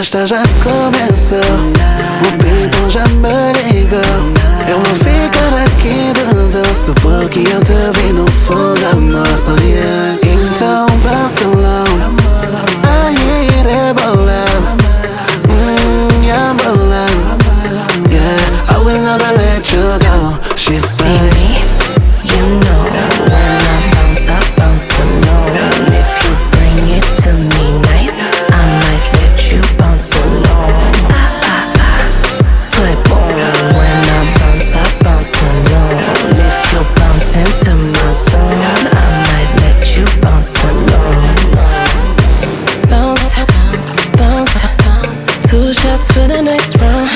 festa já começou, o peito já me ligou. Eu vou ficar aqui dançando porque eu te vi no fundo, amor, oh yeah. Então Barcelona, aí rebolando, yeah, bolando, yeah. I will never let you go, she See me, you know when I bounce alone. If you bring it to me nice, I might let you bounce alone. Toy boom when I bounce alone. If you bounce into my zone, I might let you bounce alone. Bounce, bounce, bounce. 2 shots for the next round.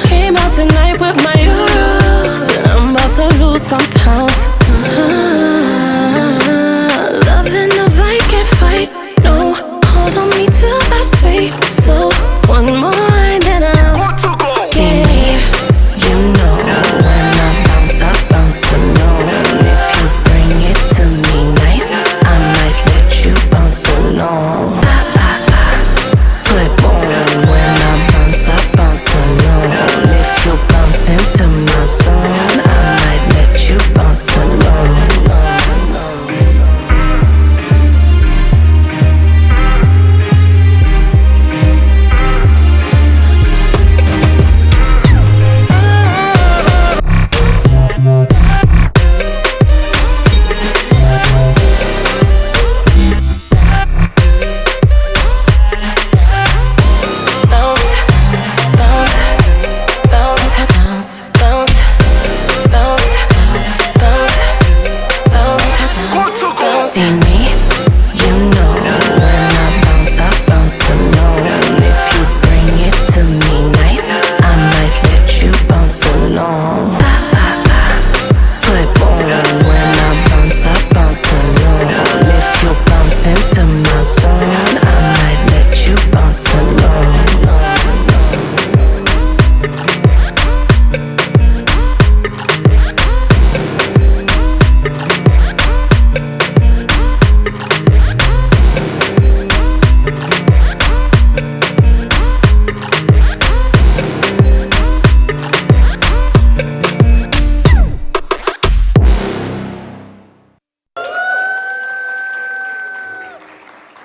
Came out tonight with my euros, but I'm about to lose some pounds. Loving the vibe, can't fight. No, hold on me till I say so. One more and then I'm see me. You know when I bounce alone. If you bring it to me nice, I might let you bounce alone. Toy boom when I bounce alone. If you bounce into my zone, I might let you bounce alone. See me, you know when I bounce alone. If you bring it to me nice, I might let you bounce alone.